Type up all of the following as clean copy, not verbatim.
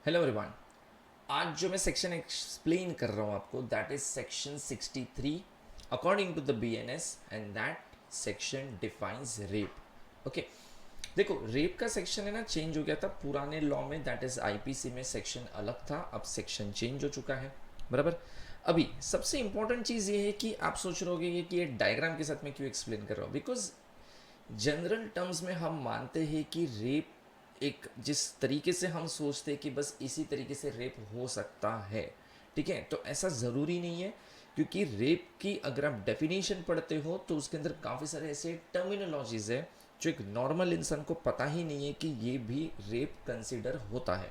Hello everyone. आज जो मैं सेक्शन एक्सप्लेन कर रहा हूँ आपको that is section 63 according to the BNS and that section defines rape. Okay, देखो रेप का सेक्शन है ना चेंज हो गया था पुराने लॉ में, दैट इज आईपीसी में सेक्शन अलग था, अब सेक्शन चेंज हो चुका है। बराबर। अभी सबसे इंपॉर्टेंट चीज़ ये है कि आप सोच रहे होगे कि ये डायग्राम के साथ मैं क्यों एक्सप्लेन कर रहा हूँ, बिकॉज जनरल टर्म्स में हम मानते हैं कि रेप एक जिस तरीके से हम सोचते हैं कि बस इसी तरीके से रेप हो सकता है, ठीक है, तो ऐसा ज़रूरी नहीं है। क्योंकि रेप की अगर आप डेफिनेशन पढ़ते हो तो उसके अंदर काफ़ी सारे ऐसे टर्मिनोलॉजीज है जो एक नॉर्मल इंसान को पता ही नहीं है कि ये भी रेप कंसिडर होता है।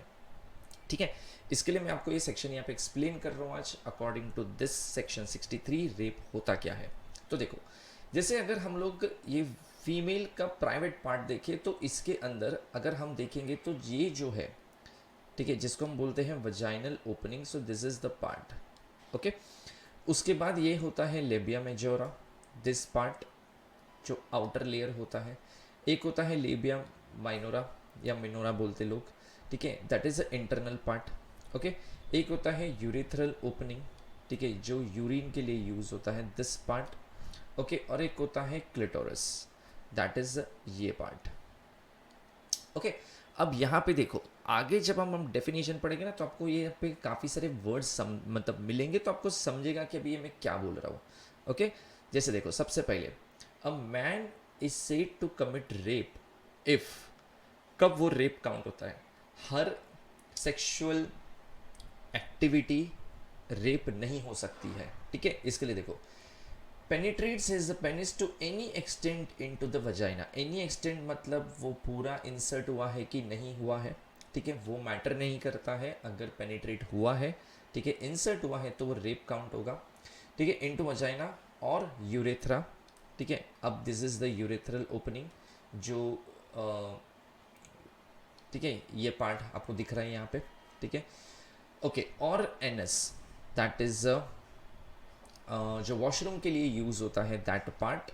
ठीक है, इसके लिए मैं आपको ये सेक्शन यहाँ पे एक्सप्लेन कर रहा हूँ आज। According to this section 63 rape होता क्या है। तो देखो, जैसे अगर हम लोग ये फीमेल का प्राइवेट पार्ट देखें तो इसके अंदर अगर हम देखेंगे तो ये जो है, ठीक है, जिसको हम बोलते हैं vaginal opening, so this is the part. Okay, उसके बाद ये होता है लेबिया मेजोरा, दिस पार्ट जो आउटर लेयर होता है। एक होता है लेबिया माइनोरा या मिनोरा बोलते लोग, ठीक है, that is a internal part. Okay, एक होता है यूरेथ्रल ओपनिंग, ठीक है, जो यूरिन के लिए यूज होता है, दिस पार्ट। ओके, और एक होता है क्लिटोरस, दैट इज ये पार्ट। ओके, अब यहाँ पे देखो, आगे जब हम डेफिनेशन पढ़ेंगे ना तो आपको ये पे काफ़ी सारे वर्ड्स मतलब मिलेंगे, तो आपको समझेगा कि अभी ये मैं क्या बोल रहा हूँ। ओके, जैसे देखो, सबसे पहले a man is said to commit rape if, कब वो रेप काउंट होता है, हर सेक्सुअल एक्टिविटी रेप नहीं हो सकती है। ठीक है, इसके लिए देखो, penetrates his penis to any extent into the vagina, any extent मतलब वो पूरा इंसर्ट हुआ है कि नहीं हुआ है, ठीक है, वो मैटर नहीं करता है। अगर पेनिट्रेट हुआ है, ठीक है, इंसर्ट हुआ है तो वो रेप काउंट होगा। ठीक है, इनटू वजाइना और यूरेथ्रा, ठीक है। अब this is the urethral opening जो ठीक है, ये पार्ट आपको दिख रहा है यहाँ पे, ठीक है। ओके, और एनस, दैट इज जो वॉशरूम के लिए यूज होता है that part,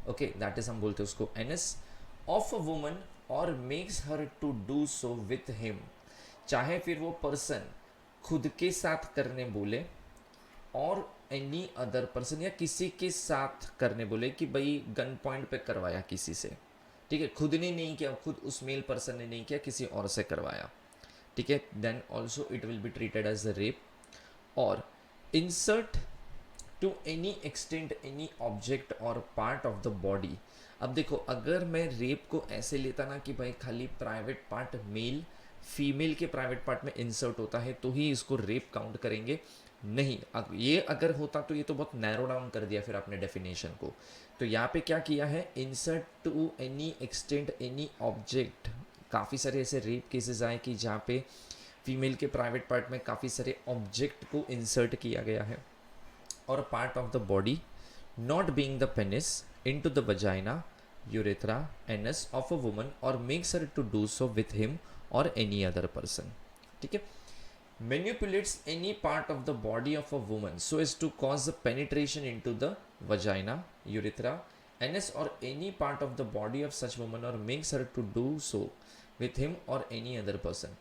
okay, that is हम बोलते हैं उसको एनस ऑफ अ वुमन और makes her to do so with him, चाहे फिर वो पर्सन खुद के साथ करने बोले और एनी अदर पर्सन या किसी के साथ करने बोले कि भाई गन पॉइंट पे करवाया किसी से, ठीक है, खुद ने नहीं किया, खुद उस मेल पर्सन ने नहीं किया, किसी और से करवाया, ठीक है, then also it will be treated as a rape. Or insert to any extent any object or part of the body. अब देखो, अगर मैं रेप को ऐसे लेता ना कि भाई खाली प्राइवेट पार्ट मेल फीमेल के प्राइवेट पार्ट में इंसर्ट होता है तो ही इसको रेप काउंट करेंगे, नहीं। अब ये अगर होता तो ये तो बहुत नैरो डाउन कर दिया फिर आपने डेफिनेशन को। तो यहाँ पे क्या किया है, insert to any extent any object. काफ़ी सारे ऐसे रेप केसेस आए कि जहाँ पे फीमेल के प्राइवेट पार्ट में काफ़ी सारे ऑब्जेक्ट को इंसर्ट किया गया है, or a part of the body not being the penis into the vagina, urethra, anus of a woman or makes her to do so with him or any other person, ठीक है। manipulates any part of the body of a woman so as to cause the penetration into the vagina, urethra, anus or any part of the body of such woman or makes her to do so with him or any other person।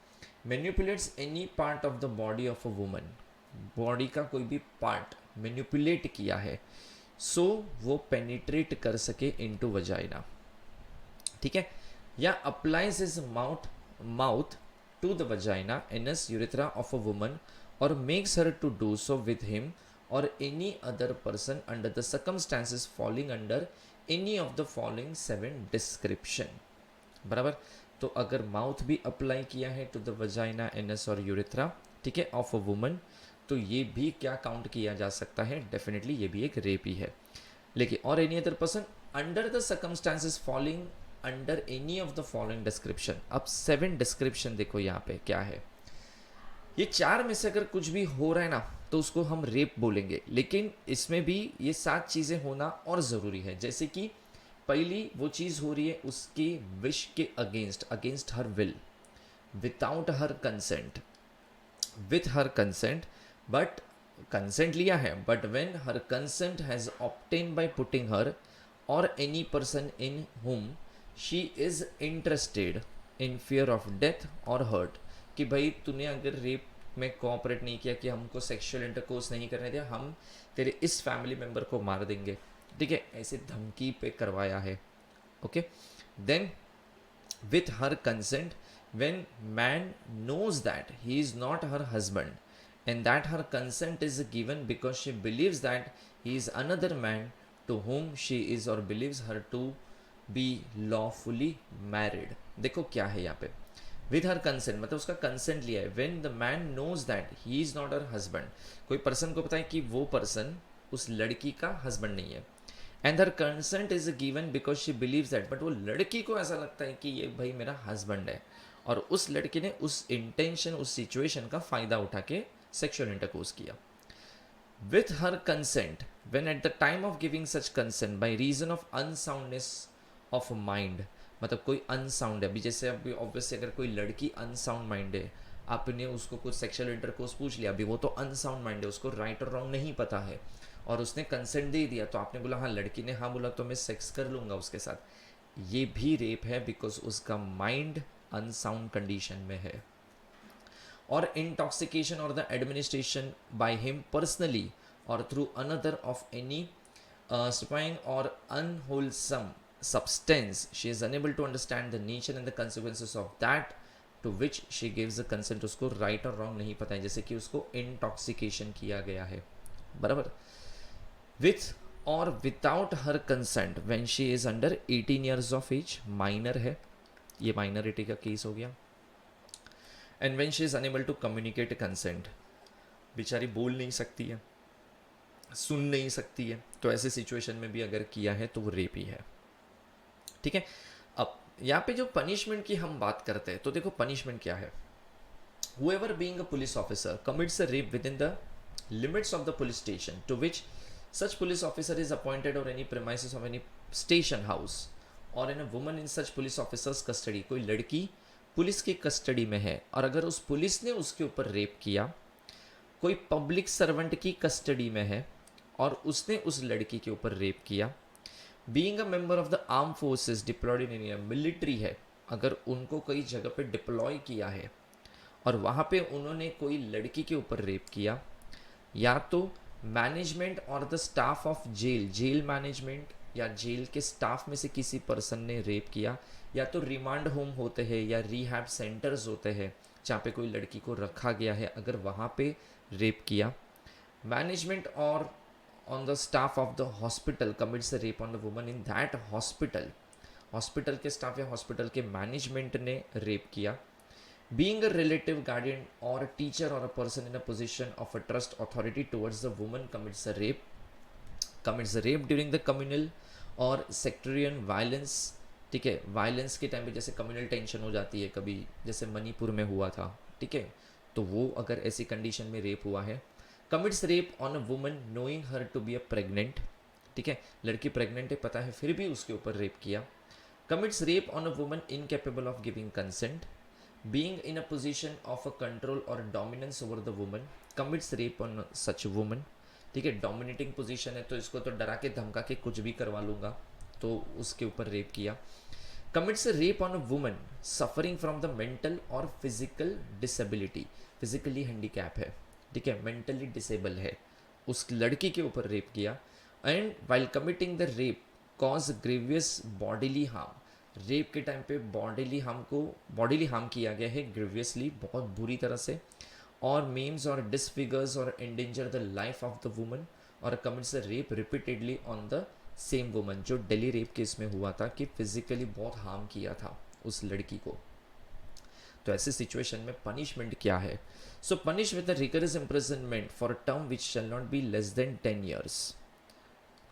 manipulates any part of the body of a woman, body का कोई भी part manipulate किया है सो वो penetrate कर सके into vagina, ठीक है, या applies his mouth to the vagina, anus, urethra of a woman और makes her to do so with him or any other person under the circumstances falling under any of the following 7 description. बराबर। तो अगर mouth भी apply किया है to the vagina, anus और urethra, ठीक है, ऑफ अ वुमन, तो ये भी क्या काउंट किया जा सकता है, डेफिनेटली ये भी एक रेप ही है। लेकिन और any other person under the circumstances falling under any of the following description. अब 7 डिस्क्रिप्शन देखो यहाँ पे क्या है, ये 4 में से अगर कुछ भी हो रहा है ना तो उसको हम रेप बोलेंगे, लेकिन इसमें भी ये 7 चीज़ें होना और ज़रूरी है। जैसे कि पहली वो चीज़ हो रही है उसकी विश के against, against her will, without her consent, with her consent, but consent लिया है, but when her consent has obtain by putting her और एनी पर्सन इन हुम she is interested in fear of death और hurt, कि भाई तूने अगर rape में कोऑपरेट नहीं किया, कि हमको सेक्सुअल इंटरकोर्स नहीं करने दिया, हम तेरे इस फैमिली मेम्बर को मार देंगे, ठीक है, ऐसे धमकी पे करवाया है. Okay, then with her consent, when man knows that he is not her husband and that her consent is given because she believes that he is another man to whom she is or believes her to be lawfully married. देखो क्या है यहाँ पे, with her consent मतलब उसका consent लिया है. When the man knows that he is not her husband, कोई पर्सन को पता है कि वो पर्सन उस लड़की का हस्बैंड नहीं है. And her consent is given because she believes that, but वो लड़की को ऐसा लगता है कि ये भाई मेरा हस्बैंड है, और उस लड़की ने उस इंटेंशन, उस सिचुएशन का फ़ायदा उठा के सेक्शुअल इंटरकोर्स किया. With her consent, when at the time of giving such consent by reason of unsoundness of mind, मतलब कोई अनसाउंड है. अभी जैसे अभी ऑब्वियसली अगर कोई लड़की अनसाउंड माइंड है, आपने उसको कुछ सेक्शुअल इंटरकोर्स पूछ लिया, अभी वो तो अनसाउंड माइंड है, उसको राइट और रॉन्ग नहीं पता है, और उसने कंसेंट दे दिया, तो आपने बोला हाँ, लड़की ने हाँ बोला तो मैं सेक्स कर लूँगा उसके साथ, ये भी रेप है बिकॉज उसका माइंड अनसाउंड कंडीशन में है. Or intoxication or the administration by him personally or through another of any stupefying or unwholesome substance, she is unable to understand the nature and the consequences of that to which she gives the consent. उसको right और wrong नहीं पता है, जैसे कि उसको intoxication किया गया है, बराबर. with or without her consent when she is under 18 years of age, minor है, ये minority का केस हो गया. and when she is unable to communicate consent, बेचारी बोल नहीं सकती है, सुन नहीं सकती है, तो ऐसे सिचुएशन में भी अगर किया है तो वो रेप ही है. ठीक है, अब यहाँ पे जो पनिशमेंट की हम बात करते हैं, तो देखो पनिशमेंट क्या है. whoever being a police officer commits a rape within the limits of the police station to which such police officer is appointed or any premises of any station house or in a woman in such police officer's custody, कोई लड़की police की custody में है और अगर उस police ने उसके ऊपर रेप किया, कोई पब्लिक सर्वेंट की कस्टडी में है और उसने उस लड़की के ऊपर रेप किया, being a member of the arm forces deployed in India, military है, अगर उनको कई जगह पे डिप्लॉय किया है और वहाँ पे उन्होंने कोई लड़की के ऊपर रेप किया, या तो मैनेजमेंट और the staff of jail, jail management या जेल के स्टाफ में से किसी पर्सन ने रेप किया, या तो रिमांड होम होते हैं या रिहैब सेंटर्स होते हैं जहाँ पे कोई लड़की को रखा गया है, अगर वहाँ पे रेप किया, मैनेजमेंट और on the staff of the hospital commits a rape on the woman in that hospital, hospital के स्टाफ या हॉस्पिटल के मैनेजमेंट ने रेप किया, being a relative guardian or a teacher or a person in a position of a trust authority towards the woman commits a rape during the communal और sectarian violence. ठीक है, violence के time पे जैसे communal tension हो जाती है कभी, जैसे मणिपुर में हुआ था, ठीक है, तो वो अगर ऐसी कंडीशन में रेप हुआ है. Commits rape on a woman knowing her to be a pregnant, ठीक है, लड़की प्रेग्नेंट है पता है फिर भी उसके ऊपर रेप किया. Commits rape on a woman incapable of giving consent, being in a position of a control or dominance over the woman, commits rape on such woman. ठीक है, डोमिनेटिंग पोजीशन है तो इसको तो डरा के धमका के कुछ भी करवा लूँगा, तो उसके ऊपर रेप किया. Commits rape on a woman suffering from the mental और फिजिकल डिसेबिलिटी, फिजिकली हैंडीकैप है, ठीक है, मेंटली डिसेबल है, उस लड़की के ऊपर रेप किया. And while committing the rape cause grievous bodily harm, rape के टाइम पे बॉडीली हार्म किया गया है ग्रीवियसली, बहुत बुरी तरह से, और memes or disfigures or endanger the life of the woman, or commits the rape repeatedly on the same woman, जो दिल्ली रेप केस में हुआ था कि फिजिकली बहुत हार्म किया था उस लड़की को. तो ऐसे सिचुएशन में पनिशमेंट क्या है. So punish with the rigorous imprisonment for a term which shall not be less than 10 years,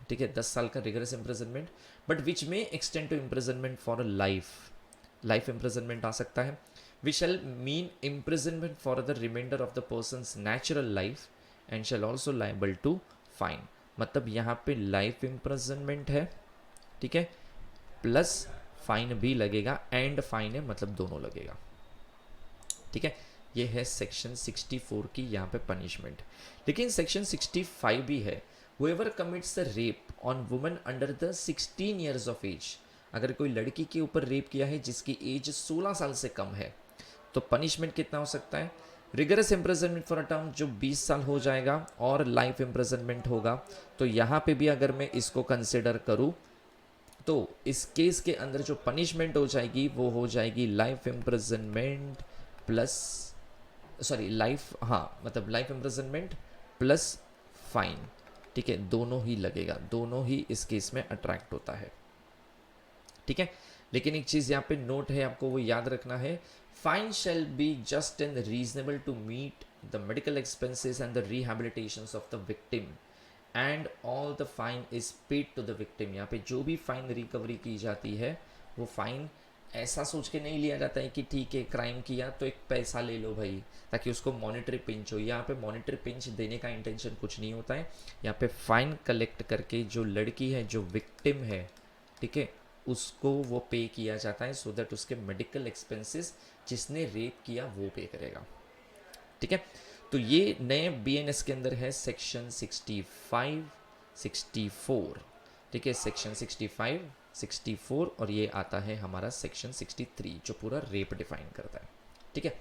ठीक है, 10 साल का rigorous imprisonment, but which may extend to imprisonment for a life imprisonment आ सकता है. Which shall mean imprisonment for the remainder of the person's natural life and shall also liable to fine, मतलब यहाँ पे लाइफ इम्प्रिजनमेंट है, ठीक है, plus fine भी लगेगा, एंड फाइन है मतलब दोनों लगेगा. ठीक है, ये है सेक्शन 64 की यहाँ पे पनिशमेंट. लेकिन सेक्शन 65 भी है, whoever commits the rape on woman under the 16 years of age, अगर कोई लड़की के ऊपर रेप किया है जिसकी एज 16 साल से कम है, तो पनिशमेंट कितना हो सकता है? Rigorous imprisonment for a term जो 20 साल हो जाएगा और लाइफ इम्प्रिजनमेंट होगा। तो यहाँ पे भी अगर मैं इसको कंसिडर करूँ तो इस केस के अंदर जो पनिशमेंट हो जाएगी वो हो जाएगी life imprisonment plus, sorry life, हाँ मतलब लाइफ इम्प्रिजनमेंट प्लस फाइन। ठीक है, दोनों ही लगेगा, दोनों ही इस केस में अट्रैक्ट होता है। ठीक है, लेकिन एक चीज़ यहाँ पे नोट है, आपको वो याद रखना है, fine shall be just and reasonable to meet the medical expenses and the rehabilitations of the victim and all the fine is paid to the victim. यहाँ पे जो भी फाइन रिकवरी की जाती है वो फाइन ऐसा सोच के नहीं लिया जाता है कि ठीक है क्राइम किया तो एक पैसा ले लो भाई ताकि उसको मॉनिटरी पिंच हो। यहाँ पे मॉनिटरी पिंच देने का इंटेंशन कुछ नहीं होता है। यहाँ पे फाइन कलेक्ट करके जो लड़की है, जो विक्टिम है, ठीक है, उसको वो पे किया जाता है सो दैट उसके मेडिकल एक्सपेंसेस जिसने रेप किया वो पे करेगा। ठीक है, तो ये नए बीएनएस के अंदर है सेक्शन 65, 64। ठीक है, सेक्शन 65, 64 और ये आता है हमारा सेक्शन 63 जो पूरा रेप डिफाइन करता है। ठीक है,